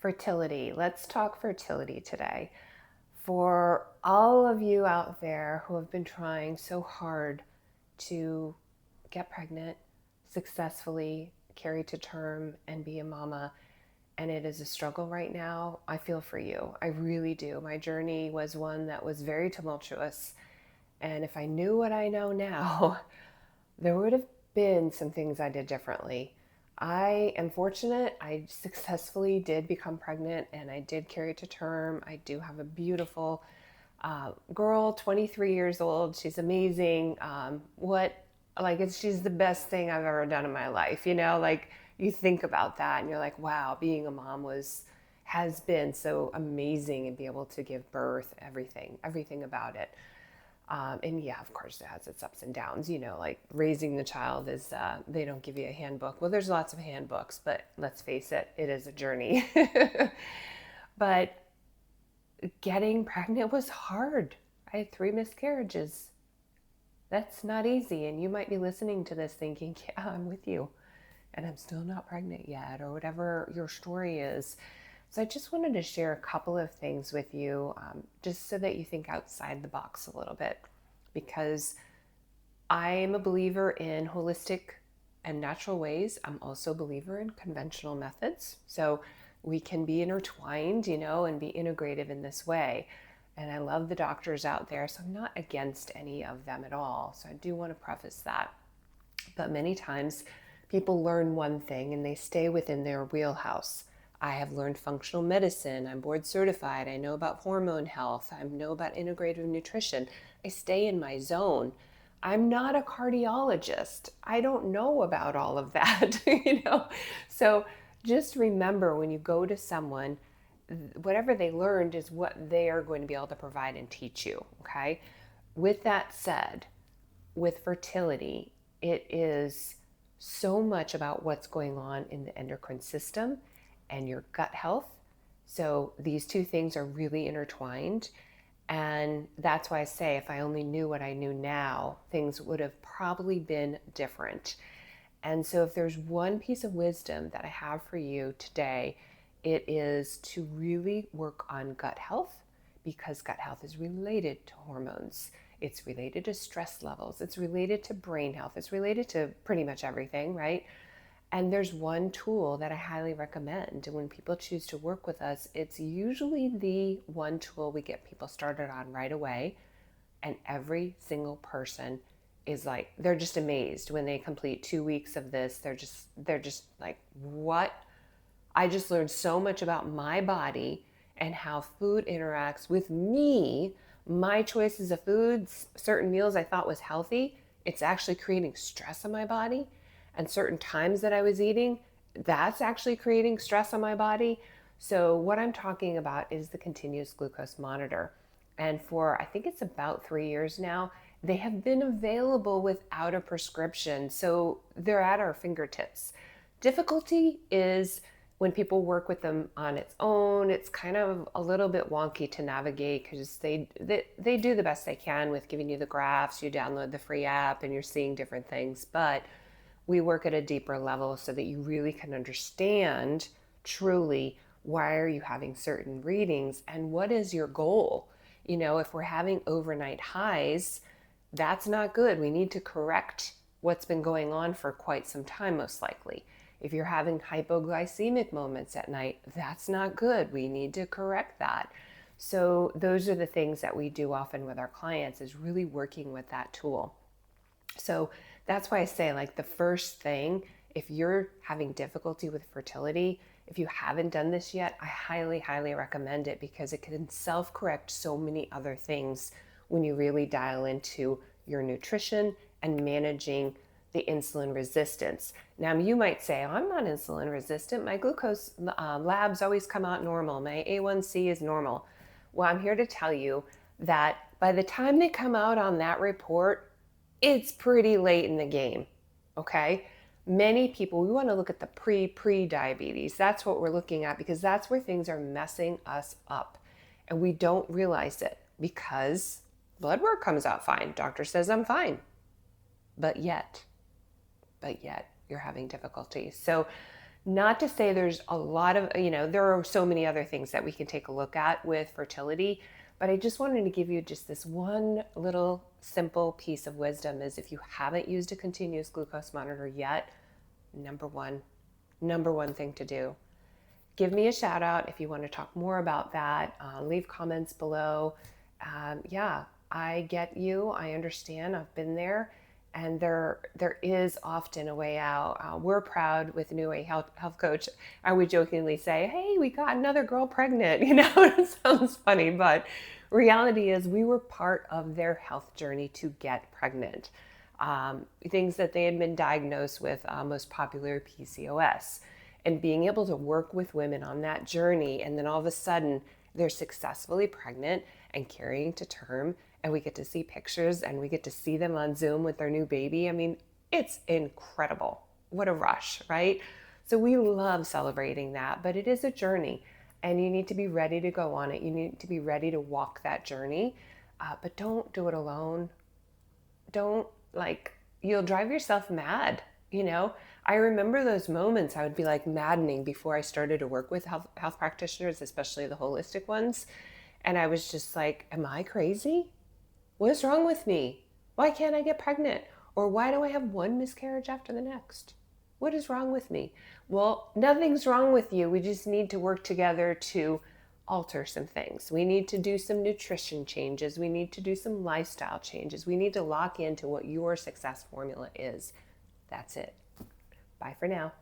Fertility. Let's talk fertility today. For all of you out there who have been trying so hard to get pregnant, successfully carry to term, and be a mama, and it is a struggle right now, I feel for you. I really do. My journey was one that was very tumultuous. And if I knew what I know now, there would have been some things I did differently. I am fortunate. I successfully did become pregnant and I did carry to term. I do have a beautiful girl, 23 years old. She's amazing. She's the best thing I've ever done in my life. Like you think about that and you're like, wow, being a mom has been so amazing and be able to give birth, everything about it. And yeah, of course, it has its ups and downs. Like raising the child is, they don't give you a handbook. Well, there's lots of handbooks, but let's face it, it is a journey. But getting pregnant was hard. I had 3 miscarriages. That's not easy. And you might be listening to this thinking, yeah, I'm with you. And I'm still not pregnant yet, or whatever your story is. So I just wanted to share a couple of things with you, just so that you think outside the box a little bit, because I'm a believer in holistic and natural ways. I'm also a believer in conventional methods. So we can be intertwined, and be integrative in this way. And I love the doctors out there, so I'm not against any of them at all. So I do want to preface that. But many times people learn one thing and they stay within their wheelhouse. I have learned functional medicine. I'm board certified. I know about hormone health. I know about integrative nutrition. I stay in my zone. I'm not a cardiologist. I don't know about all of that, So just remember when you go to someone, whatever they learned is what they are going to be able to provide and teach you, okay? With that said, with fertility, it is so much about what's going on in the endocrine system and your gut health. So these two things are really intertwined. And that's why I say if I only knew what I knew now, things would have probably been different. And so if there's one piece of wisdom that I have for you today, it is to really work on gut health, because gut health is related to hormones. It's related to stress levels. It's related to brain health. It's related to pretty much everything, right? And there's one tool that I highly recommend. And when people choose to work with us, it's usually the one tool we get people started on right away. And every single person is like, they're just amazed when they complete 2 weeks of this. They're just like, what? I just learned so much about my body and how food interacts with me, my choices of foods, certain meals I thought was healthy. It's actually creating stress on my body. And certain times that I was eating, that's actually creating stress on my body. So what I'm talking about is the continuous glucose monitor. And for, I think it's about 3 years now, they have been available without a prescription. So they're at our fingertips. Difficulty is when people work with them on its own, it's kind of a little bit wonky to navigate, because they do the best they can with giving you the graphs. You download the free app and you're seeing different things. But we work at a deeper level so that you really can understand truly why are you having certain readings and what is your goal. If we're having overnight highs, that's not good. We need to correct what's been going on for quite some time, most likely. If you're having hypoglycemic moments at night, that's not good. We need to correct that. So those are the things that we do often with our clients, is really working with that tool. So that's why I say, like, the first thing, if you're having difficulty with fertility, if you haven't done this yet, I highly, highly recommend it, because it can self-correct so many other things when you really dial into your nutrition and managing the insulin resistance. Now, you might say, oh, I'm not insulin resistant. My glucose labs always come out normal. My A1C is normal. Well, I'm here to tell you that by the time they come out on that report, it's pretty late in the game, okay? Many people, we want to look at the pre-diabetes. That's what we're looking at, because that's where things are messing us up. And we don't realize it, because blood work comes out fine. Doctor says I'm fine. But yet you're having difficulty. So Not to say there's a lot of, there are so many other things that we can take a look at with fertility, but I just wanted to give you just this one little simple piece of wisdom is if you haven't used a continuous glucose monitor yet, number one thing to do. Give me a shout out if you want to talk more about that. Leave comments below. Yeah, I get you. I understand. I've been there. And there is often a way out. We're proud with New Way Health Coach. I would jokingly say, hey, we got another girl pregnant. It sounds funny, but reality is we were part of their health journey to get pregnant. Things that they had been diagnosed with, most popular PCOS, and being able to work with women on that journey. And then all of a sudden they're successfully pregnant and carrying to term, and we get to see pictures and we get to see them on Zoom with their new baby. I mean, it's incredible. What a rush, right? So we love celebrating that, but it is a journey and you need to be ready to go on it. You need to be ready to walk that journey, but don't do it alone. Don't, you'll drive yourself mad. I remember those moments. I would be maddening before I started to work with health practitioners, especially the holistic ones. And I was just like, am I crazy? What is wrong with me? Why can't I get pregnant? Or why do I have one miscarriage after the next? What is wrong with me? Well, nothing's wrong with you. We just need to work together to alter some things. We need to do some nutrition changes. We need to do some lifestyle changes. We need to lock into what your success formula is. That's it. Bye for now.